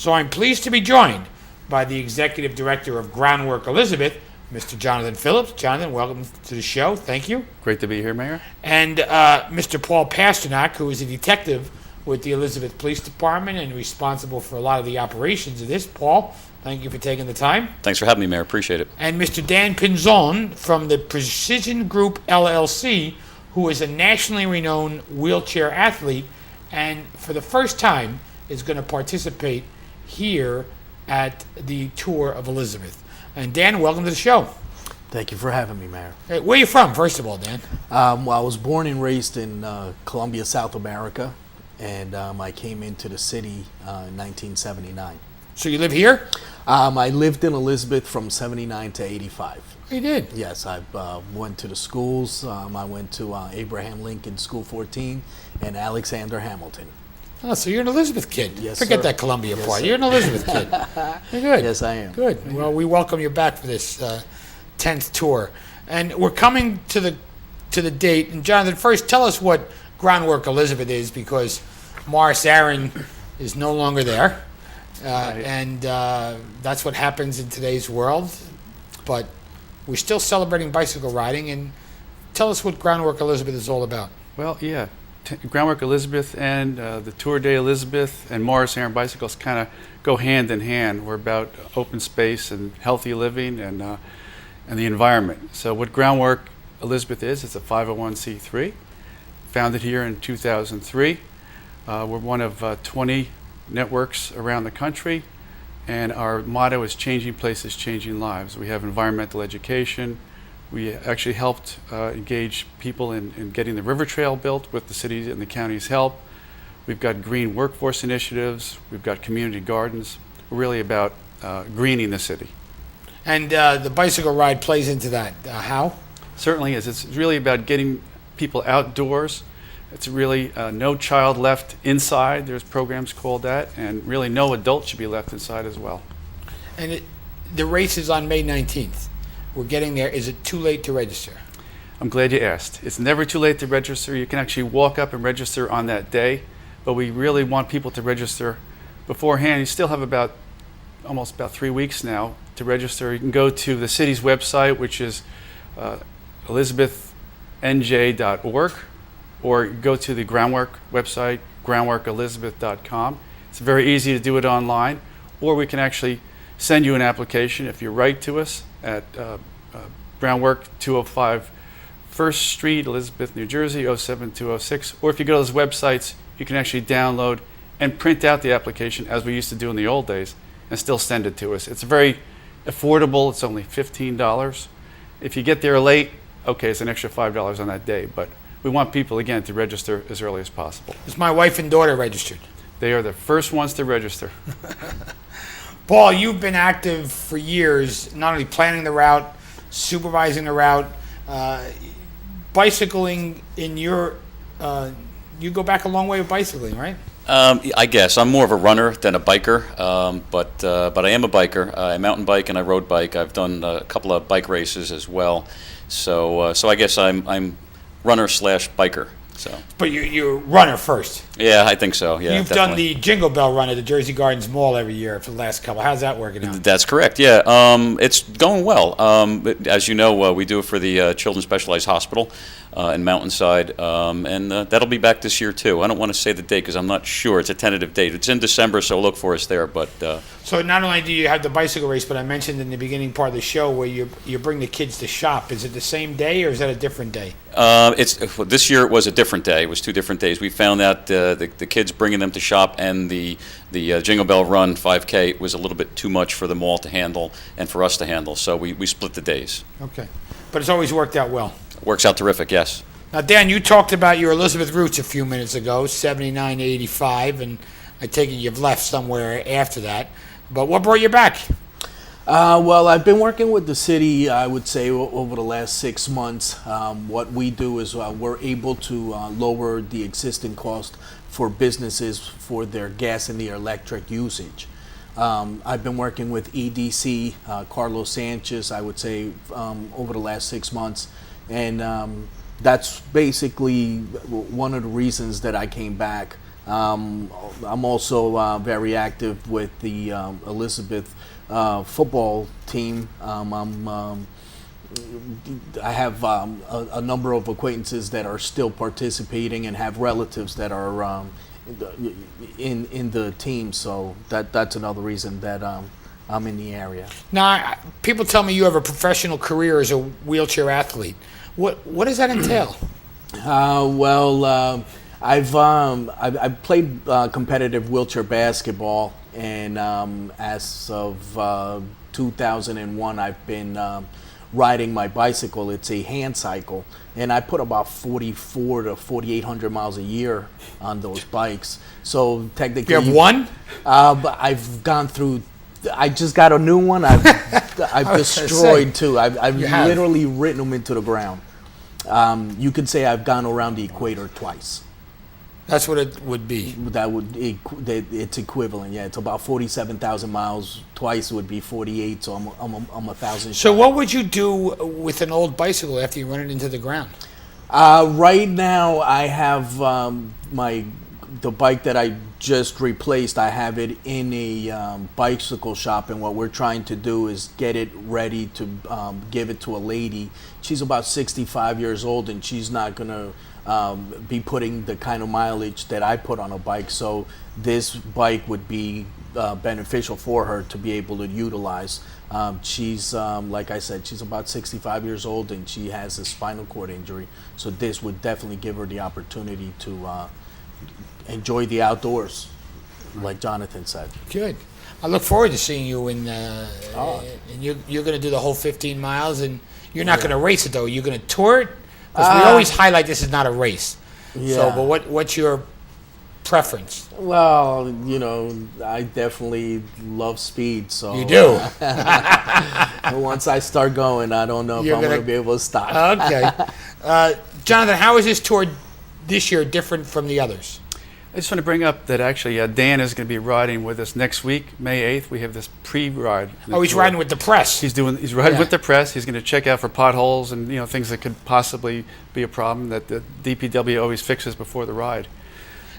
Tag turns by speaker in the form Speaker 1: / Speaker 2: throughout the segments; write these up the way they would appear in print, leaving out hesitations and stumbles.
Speaker 1: So I'm pleased to be joined by the Executive Director of Groundwork Elizabeth, Mr. Jonathan Phillips. Jonathan, welcome to the show. Thank you.
Speaker 2: Great to be here, Mayor.
Speaker 1: And Mr. Paul Pasternak, who is a detective with the Elizabeth Police Department and responsible for a lot of the operations of this. Paul, thank you for taking the time.
Speaker 3: Thanks for having me, Mayor. Appreciate it.
Speaker 1: And Mr. Dan Pinzon from the Precision Group LLC, who is a nationally renowned wheelchair athlete and for the first time is going to participate here at the Tour of Elizabeth. And Dan, welcome to the show.
Speaker 4: Thank you for having me, Mayor.
Speaker 1: Hey, where are you from, first of all, Dan?
Speaker 4: Well, I was born and raised in Colombia, South America, and I came into the city in 1979.
Speaker 1: So you live here?
Speaker 4: I lived in Elizabeth from 79 to 85.
Speaker 1: You did?
Speaker 4: Yes, I went to the schools. I went to Abraham Lincoln School 14 and Alexander Hamilton.
Speaker 1: Oh, so you're an Elizabeth kid.
Speaker 4: Yes,
Speaker 1: Forget
Speaker 4: sir.
Speaker 1: that Columbia
Speaker 4: Yes,
Speaker 1: part.
Speaker 4: sir.
Speaker 1: You're an Elizabeth kid. You're good.
Speaker 4: Yes, I am.
Speaker 1: Good. Well, we welcome you back for this 10th tour. And we're coming to the date. And Jonathan, first tell us what Groundwork Elizabeth is, because Morris Aaron is no longer there.
Speaker 2: Right.
Speaker 1: And that's what happens in today's world. But we're still celebrating bicycle riding. And tell us what Groundwork Elizabeth is all about.
Speaker 2: Well, yeah, Groundwork Elizabeth and the Tour de Elizabeth and Morris Aaron Bicycles kind of go hand in hand. We're about open space and healthy living and the environment. So what Groundwork Elizabeth is, it's a 501c3, founded here in 2003. We're one of 20 networks around the country, and our motto is changing places, changing lives. We have environmental education. We actually helped engage people in getting the river trail built with the city's and the county's help. We've got green workforce initiatives. We've got community gardens. We're really about greening the city.
Speaker 1: And the bicycle ride plays into that. How?
Speaker 2: Certainly is. It's really about getting people outdoors. It's really no child left inside. There's programs called that, and really no adult should be left inside as well.
Speaker 1: And the race is on May 19th. We're getting there. Is it too late to register?
Speaker 2: I'm glad you asked. It's never too late to register. You can actually walk up and register on that day, but we really want people to register beforehand. You still have almost about 3 weeks now to register. You can go to the city's website, which is elizabethnj.org, or go to the Groundwork website, groundworkelizabeth.com. It's very easy to do it online, or we can actually send you an application if you write to us at Groundwork 205 First Street, Elizabeth, New Jersey, 07206. Or if you go to those websites, you can actually download and print out the application as we used to do in the old days and still send it to us. It's very affordable. It's only $15. If you get there late, okay, it's an extra $5 on that day. But we want people, again, to register as early as possible.
Speaker 1: Is my wife and daughter registered?
Speaker 2: They are the first ones to register.
Speaker 1: Paul, you've been active for years, not only planning the route, supervising the route, bicycling in your, you go back a long way with bicycling, right?
Speaker 3: I guess I'm more of a runner than a biker, but I am a biker. I mountain bike and I road bike. I've done a couple of bike races as well, so I guess I'm runner / biker. So.
Speaker 1: But you're runner first.
Speaker 3: Yeah, I think so. Yeah,
Speaker 1: You've
Speaker 3: definitely.
Speaker 1: done the Jingle Bell Run at the Jersey Gardens Mall every year for the last couple. How's that working out?
Speaker 3: That's correct. Yeah, it's going well. As you know, we do it for the Children's Specialized Hospital in Mountainside, and that'll be back this year too. I don't want to say the date because I'm not sure. It's a tentative date. It's in December, so look for us there. But
Speaker 1: so not only do you have the bicycle race, but I mentioned in the beginning part of the show where you bring the kids to shop. Is it the same day or is that a different day?
Speaker 3: This year it was a different day. It was 2 different days. We found out the kids bringing them to shop and the Jingle Bell Run 5K was a little bit too much for the mall to handle and for us to handle. So we split the days.
Speaker 1: Okay, but it's always worked out well.
Speaker 3: Works out terrific. Yes.
Speaker 1: Now, Dan, you talked about your Elizabeth roots a few minutes ago, 79 to 85, and I take it you've left somewhere after that. But what brought you back?
Speaker 4: Well, I've been working with the city, I would say, over the last 6 months. What we do is we're able to lower the existing cost for businesses for their gas and their electric usage. I've been working with EDC, Carlos Sanchez, I would say, over the last 6 months. And that's basically one of the reasons that I came back. I'm also very active with the Elizabeth football team. I have a number of acquaintances that are still participating and have relatives that are in the team. So that's another reason that I'm in the area.
Speaker 1: Now, people tell me you have a professional career as a wheelchair athlete. What does that entail?
Speaker 4: I've played competitive wheelchair basketball, and as of 2001, I've been riding my bicycle. It's a hand cycle, and I put about 4,400 to 4,800 miles a year on those bikes. So technically,
Speaker 1: You have one?
Speaker 4: but I've gone through. I just got a new one. I've
Speaker 1: was gonna
Speaker 4: destroyed
Speaker 1: say,
Speaker 4: two. I've
Speaker 1: you have.
Speaker 4: literally written them into the ground. You could say I've gone around the equator twice.
Speaker 1: That's what it would be.
Speaker 4: It's equivalent. Yeah, it's about 47,000 miles. Twice would be 48. So I'm 1,000.
Speaker 1: So
Speaker 4: shy.
Speaker 1: what would you do with an old bicycle after you run it into the ground?
Speaker 4: Right now, I have the bike that I just replaced. I have it in a bicycle shop, and what we're trying to do is get it ready to give it to a lady. She's about 65 years old, and she's not gonna be putting the kind of mileage that I put on a bike. So this bike would be beneficial for her to be able to utilize. She's like I said, she's about 65 years old, and she has a spinal cord injury. So this would definitely give her the opportunity to enjoy the outdoors, like Jonathan said.
Speaker 1: Good. I look forward to seeing you and you're going to do the whole 15 miles, and you're not going to race it though. You're going to tour it, because we always highlight this is not a race.
Speaker 4: Yeah.
Speaker 1: So, but what's your preference?
Speaker 4: Well, I definitely love speed. So
Speaker 1: You do.
Speaker 4: once I start going, I don't know if
Speaker 1: You're
Speaker 4: I'm going
Speaker 1: gonna-
Speaker 4: to be able to stop.
Speaker 1: Okay. Jonathan, how is this tour this year different from the others?
Speaker 2: I just want to bring up that actually Dan is going to be riding with us next week, May 8th. We have this pre-ride.
Speaker 1: Oh, he's riding with the press.
Speaker 2: He's riding
Speaker 1: Yeah.
Speaker 2: with the press. He's going to check out for potholes and things that could possibly be a problem that the DPW always fixes before the ride.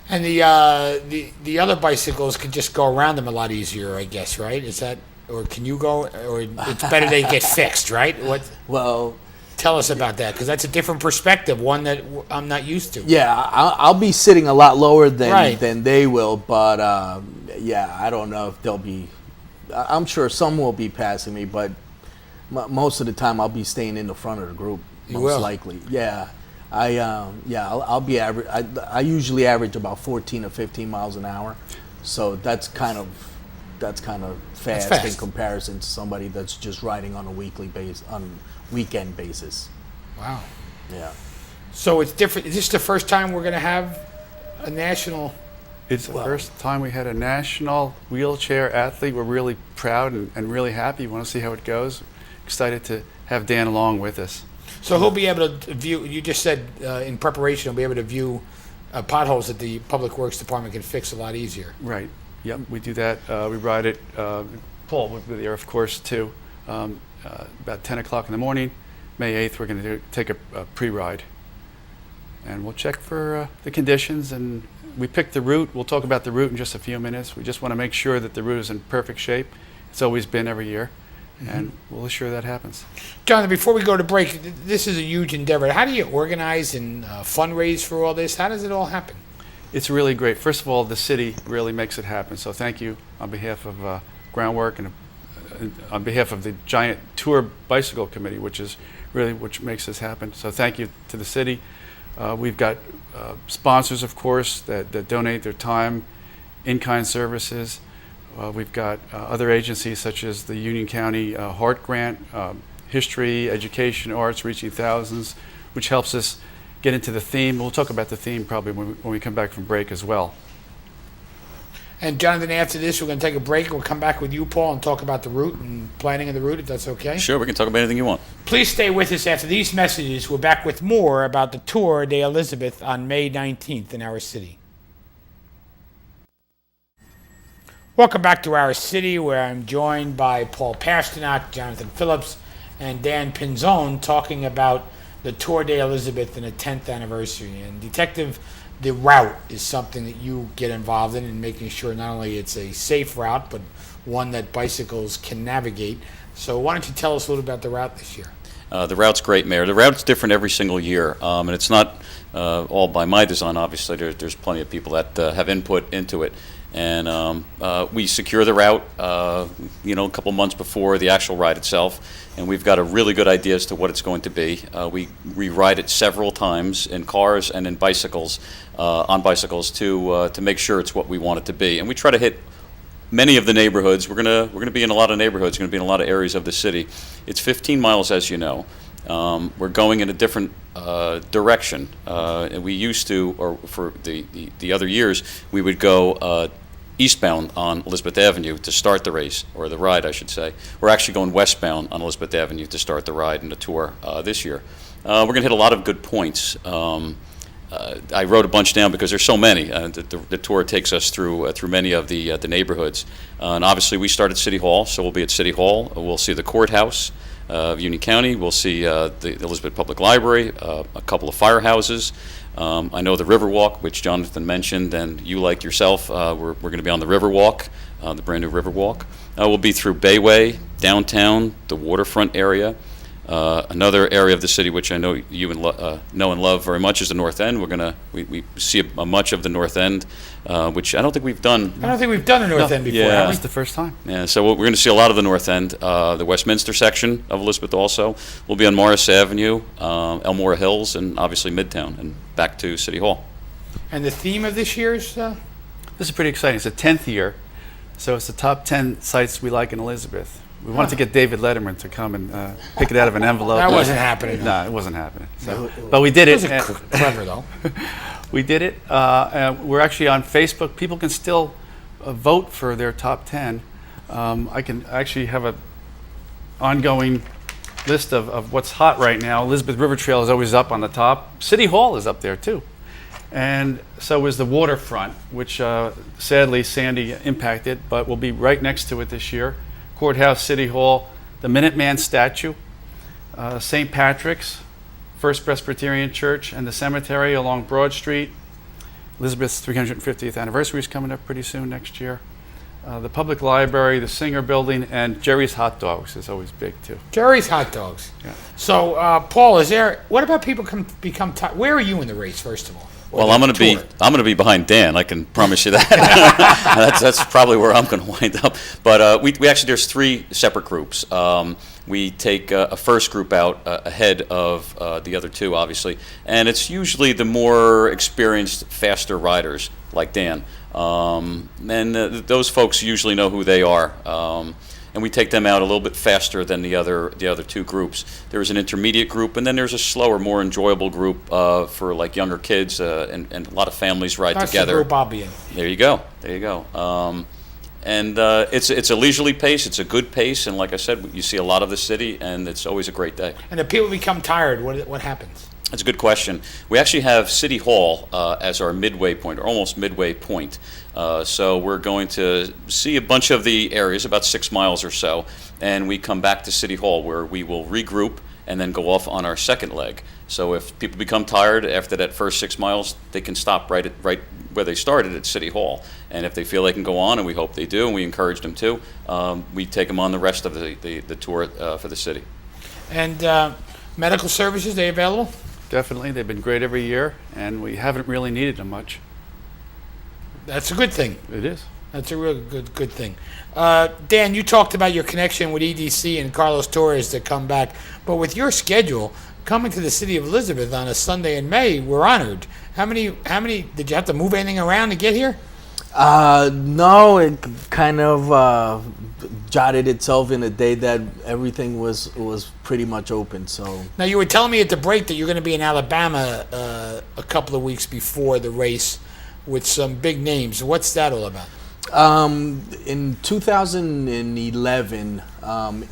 Speaker 1: And the other bicycles could just go around them a lot easier, I guess, right? Is that, or can you go, or it's better they get fixed, right?
Speaker 4: Well,
Speaker 1: Tell us about that, because that's a different perspective, one that I'm not used to.
Speaker 4: yeah, I'll be sitting a lot lower
Speaker 1: Right.
Speaker 4: than they will, but yeah, I don't know if they'll be. I'm sure some will be passing me, but most of the time I'll be staying in the front of the group.
Speaker 1: You
Speaker 4: Most
Speaker 1: will?
Speaker 4: likely, yeah. I'll be average. I usually average about 14 to 15 miles an hour, so that's kind of fast in
Speaker 1: fast.
Speaker 4: comparison to somebody that's just riding on a weekend basis.
Speaker 1: Wow.
Speaker 4: Yeah.
Speaker 1: So it's different. Is this the first time we're going to have a national?
Speaker 2: It's the first time we had a national wheelchair athlete. We're really proud and really happy. We want to see how it goes. Excited to have Dan along with us.
Speaker 1: So he'll be able to view, you just said in preparation, he'll be able to view potholes that the Public Works Department can fix a lot easier.
Speaker 2: Right. Yep, we do that. We ride it. Paul will be there, of course, too. About 10 o'clock in the morning, May 8th, we're going to take a pre-ride. And we'll check for the conditions, and we picked the route. We'll talk about the route in just a few minutes. We just want to make sure that the route is in perfect shape. It's always been every year, and we'll assure that happens.
Speaker 1: Jonathan, before we go to break, this is a huge endeavor. How do you organize and fundraise for all this? How does it all happen?
Speaker 2: It's really great. First of all, the city really makes it happen. So thank you on behalf of Groundwork and on behalf of the Giant Tour Bicycle Committee, which makes this happen. So thank you to the city. We've got sponsors, of course, that donate their time, in-kind services. We've got other agencies such as the Union County Heart Grant, History, Education, Arts, Reaching Thousands, which helps us get into the theme. We'll talk about the theme probably when we come back from break as well.
Speaker 1: And Jonathan, after this, we're going to take a break. We'll come back with you, Paul, and talk about the route and planning of the route, if that's okay.
Speaker 3: Sure, we can talk about anything you want.
Speaker 1: Please stay with us after these messages. We're back with more about the Tour de Elizabeth on May 19th in our city. Welcome back to our city, where I'm joined by Paul Pasternak, Jonathan Phillips, and Dan Pinzone, talking about the Tour de Elizabeth and the 10th anniversary. And Detective the route is something that you get involved in, and making sure not only it's a safe route, but one that bicycles can navigate. So why don't you tell us a little about the route this year?
Speaker 3: The route's great, Mayor. The route's different every single year, and it's not all by my design. Obviously, there's plenty of people that have input into it. And we secure the route, a couple months before the actual ride itself, and we've got a really good idea as to what it's going to be. We ride it several times in cars and in bicycles, on bicycles to make sure it's what we want it to be. And we try to hit many of the neighborhoods. We're gonna be in a lot of neighborhoods. We're gonna be in a lot of areas of the city. It's 15 miles, as you know. We're going in a different direction. And we used to, or for the other years, we would go eastbound on Elizabeth Avenue to start the race, or the ride, I should say. We're actually going westbound on Elizabeth Avenue to start the ride and the tour this year. We're going to hit a lot of good points. I wrote a bunch down because there's so many. The tour takes us through many of the neighborhoods. And obviously, we start at City Hall, so we'll be at City Hall. We'll see the courthouse of Union County. We'll see the Elizabeth Public Library, a couple of firehouses. I know the Riverwalk, which Jonathan mentioned, and you like yourself. We're going to be on the Riverwalk, the brand new Riverwalk. We'll be through Bayway, downtown, the waterfront area. Another area of the city which I know you know and love very much is the North End. We see much of the North End, which I don't think we've done.
Speaker 1: I don't think we've done the North End before,
Speaker 3: yeah.
Speaker 1: have we?
Speaker 2: That's the first time.
Speaker 3: Yeah, so we're going to see a lot of the North End. The Westminster section of Elizabeth also. We'll be on Morris Avenue, Elmore Hills, and obviously Midtown, and back to City Hall.
Speaker 1: And the theme of this year's?
Speaker 2: This is pretty exciting. It's the 10th year, so it's the top 10 sites we like in Elizabeth. We wanted to get David Letterman to come and pick it out of an envelope.
Speaker 1: That wasn't happening.
Speaker 2: No, it wasn't happening. So, but we did it.
Speaker 1: It was clever, though.
Speaker 2: We did it. We're actually on Facebook. People can still vote for their top 10. I can actually have an ongoing list of what's hot right now. Elizabeth River Trail is always up on the top. City Hall is up there, too. And so is the waterfront, which sadly Sandy impacted, but we'll be right next to it this year. Courthouse, City Hall, the Minuteman statue, St. Patrick's, First Presbyterian Church, and the cemetery along Broad Street. Elizabeth's 350th anniversary is coming up pretty soon next year. The public library, the Singer Building, and Jerry's Hot Dogs is always big too.
Speaker 1: Jerry's Hot Dogs.
Speaker 2: Yeah.
Speaker 1: So, Paul, what about people become tired? Where are you in the race, first of all? Or
Speaker 3: Well,
Speaker 1: the
Speaker 3: I'm going to
Speaker 1: tour?
Speaker 3: be behind Dan. I can promise you that. That's probably where I'm going to wind up. But we actually, there's 3 separate groups. We take a first group out ahead of the other 2, obviously, and it's usually the more experienced, faster riders like Dan. And those folks usually know who they are. And we take them out a little bit faster than the other 2 groups. There's an intermediate group, and then there's a slower, more enjoyable group for like younger kids, and a lot of families ride
Speaker 1: That's
Speaker 3: together.
Speaker 1: the group I'll be in.
Speaker 3: There you go. And it's a leisurely pace. It's a good pace, and like I said, you see a lot of the city, and it's always a great day.
Speaker 1: And if people become tired, what happens?
Speaker 3: That's a good question. We actually have City Hall as our midway point, or almost midway point. So we're going to see a bunch of the areas, about 6 miles or so, and we come back to City Hall where we will regroup and then go off on our second leg. So if people become tired after that first 6 miles, they can stop right where they started at City Hall. And if they feel they can go on, and we hope they do, and we encourage them to, we take them on the rest of the tour for the city.
Speaker 1: And medical services, they available?
Speaker 2: Definitely, they've been great every year, and we haven't really needed them much.
Speaker 1: That's a good thing.
Speaker 2: It is.
Speaker 1: That's a real good thing. Dan, you talked about your connection with EDC and Carlos Torres to come back, but with your schedule coming to the city of Elizabeth on a Sunday in May, we're honored. How many? Did you have to move anything around to get here?
Speaker 4: No, it kind of jotted itself in a day that everything was pretty much open. So
Speaker 1: Now, you were telling me at the break that you're going to be in Alabama a couple of weeks before the race with some big names. What's that all about?
Speaker 4: in 2011,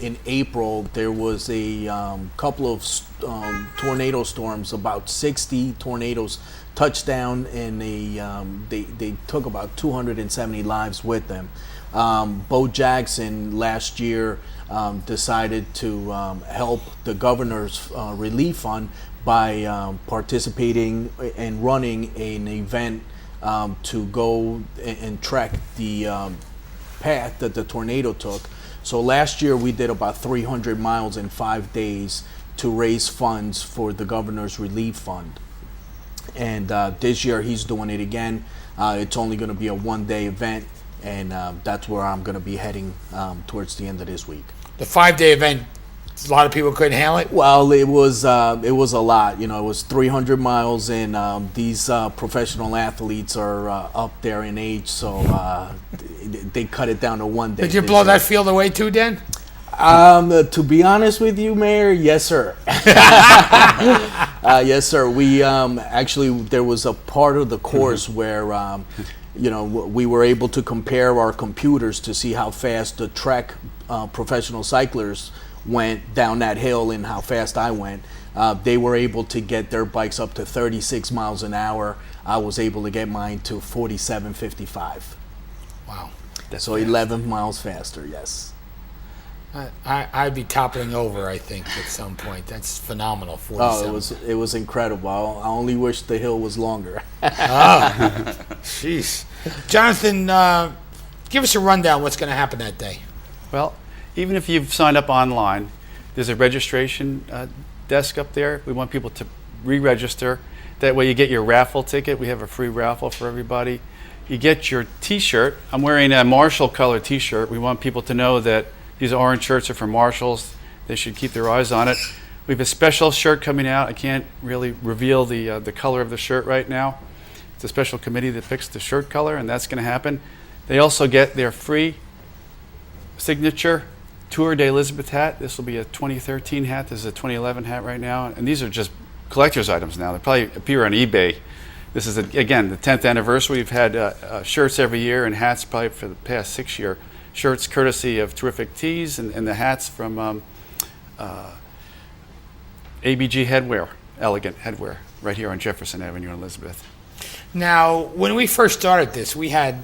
Speaker 4: in April, there was a couple of tornado storms, about 60 tornadoes touched down, and they took about 270 lives with them. Bo Jackson last year decided to help the governor's relief fund by participating and running an event to go and track the path that the tornado took. So last year we did about 300 miles in 5 days to raise funds for the governor's relief fund. And this year he's doing it again. It's only going to be a one-day event, and that's where I'm going to be heading towards the end of this week.
Speaker 1: The 5-day event, a lot of people couldn't handle it.
Speaker 4: Well, it was a lot. You know, it was 300 miles, and these professional athletes are up there in age, so they cut it down to one day.
Speaker 1: Did you
Speaker 4: this
Speaker 1: blow
Speaker 4: year.
Speaker 1: that field away too, Dan?
Speaker 4: To be honest with you, Mayor, yes, sir. Yes, sir. We actually, there was a part of the course where, we were able to compare our computers to see how fast the track professional cyclists went down that hill and how fast I went. They were able to get their bikes up to 36 miles an hour. I was able to get mine to 47.55.
Speaker 1: Wow.
Speaker 4: So 11 miles faster, yes.
Speaker 1: I'd be toppling over, I think, at some point. That's phenomenal. 47.
Speaker 4: Oh, it was incredible. I only wish the hill was longer.
Speaker 1: Jeez. Jonathan, give us a rundown what's going to happen that day.
Speaker 2: Well, even if you've signed up online, there's a registration desk up there. We want people to re-register. That way you get your raffle ticket. We have a free raffle for everybody. You get your T-shirt. I'm wearing a Marshall color T-shirt. We want people to know that these orange shirts are for Marshalls. They should keep their eyes on it. We have a special shirt coming out. I can't really reveal the color of the shirt right now. It's a special committee that picks the shirt color, and that's going to happen. They also get their free signature Tour de Elizabeth hat. This will be a 2013 hat. This is a 2011 hat right now. And these are just collector's items now. They probably appear on eBay. This is, again, the 10th anniversary. We've had shirts every year and hats probably for the past 6 years. Shirts courtesy of Terrific Tees, and the hats from ABG Headwear, Elegant Headwear, right here on Jefferson Avenue in Elizabeth.
Speaker 1: Now, when we first started this, we had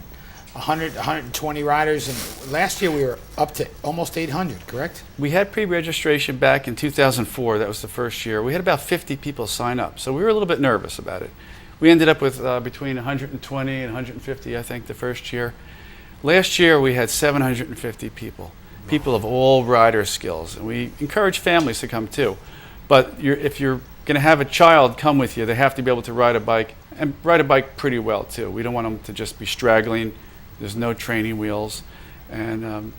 Speaker 1: 100, 120 riders, and last year we were up to almost 800, correct?
Speaker 2: We had pre-registration back in 2004. That was the first year. We had about 50 people sign up, so we were a little bit nervous about it. We ended up with between 120 and 150, I think, the first year. Last year we had 750 people, people of all rider skills, and we encourage families to come too. But if you're going to have a child come with you, they have to be able to ride a bike, and ride a bike pretty well too. We don't want them to just be straggling. There's no training wheels, and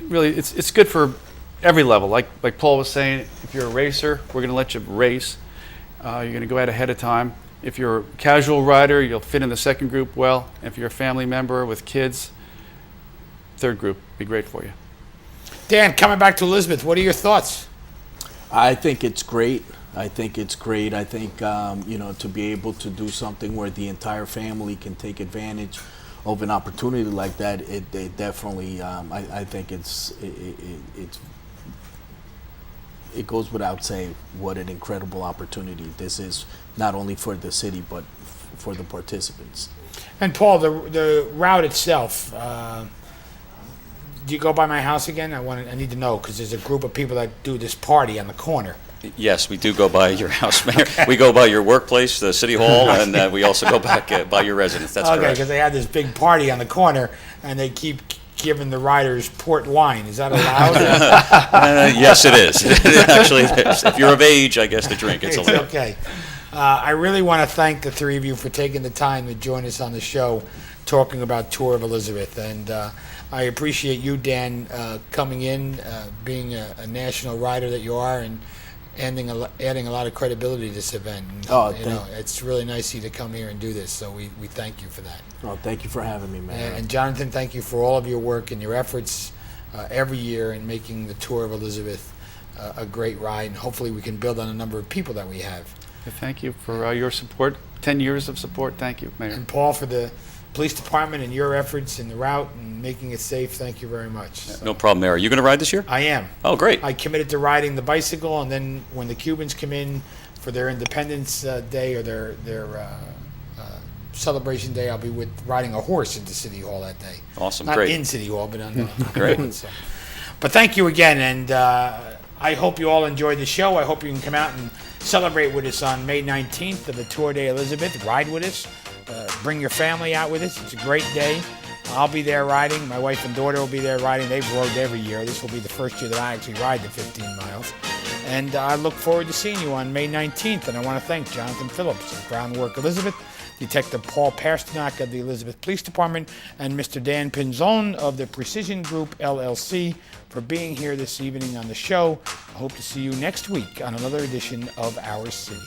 Speaker 2: really it's good for every level. Like Paul was saying, if you're a racer, we're going to let you race. You're going to go out ahead of time. If you're a casual rider, you'll fit in the second group well. If you're a family member with kids, third group be great for you.
Speaker 1: Dan, coming back to Elizabeth, what are your thoughts?
Speaker 4: I think it's great. I think to be able to do something where the entire family can take advantage of an opportunity like that, it definitely, I think it goes without saying what an incredible opportunity this is, not only for the city but for the participants.
Speaker 1: And Paul, the route itself, do you go by my house again? I need to know, because there's a group of people that do this party on the corner.
Speaker 3: Yes, we do go by your house, Mayor. We go by your workplace, the city hall, and we also go back by your residence. That's
Speaker 1: okay,
Speaker 3: correct.
Speaker 1: because they have this big party on the corner, and they keep giving the riders port wine. Is that allowed?
Speaker 3: Yes, it is. Actually, it is. If you're of age, I guess, to drink, it's allowed.
Speaker 1: Okay. I really want to thank the three of you for taking the time to join us on the show, talking about Tour of Elizabeth. And I appreciate you, Dan, coming in, being a national rider that you are, and adding a lot of credibility to this event. And, it's really nice of you to come here and do this, so we thank you for that.
Speaker 4: Oh, thank you for having me, man.
Speaker 1: And Jonathan, thank you for all of your work and your efforts every year in making the Tour of Elizabeth a great ride, and hopefully we can build on a number of people that we have.
Speaker 2: Thank you for your support, 10 years of support. Thank you, Mayor.
Speaker 1: And Paul, for the police department and your efforts in the route and making it safe, thank you very much. So,
Speaker 3: No problem, Mayor. Are you going to ride this year?
Speaker 1: I am.
Speaker 3: Oh, great.
Speaker 1: I committed to riding the bicycle, and then when the Cubans come in for their Independence Day or their Celebration Day, I'll be riding a horse into City Hall that day.
Speaker 3: Awesome,
Speaker 1: Not
Speaker 3: great.
Speaker 1: in City Hall, but on the
Speaker 3: Great.
Speaker 1: So. But thank you again, and I hope you all enjoyed the show. I hope you can come out and celebrate with us on May 19th of the Tour de Elizabeth. Ride with us. Bring your family out with us. It's a great day. I'll be there riding. My wife and daughter will be there riding. They've rode every year. This will be the first year that I actually ride the 15 miles. And I look forward to seeing you on May 19th. And I want to thank Jonathan Phillips of Groundwork Elizabeth, Detective Paul Pasternak of the Elizabeth Police Department, and Mr. Dan Pinzon of the Precision Group LLC for being here this evening on the show. I hope to see you next week on another edition of Our City.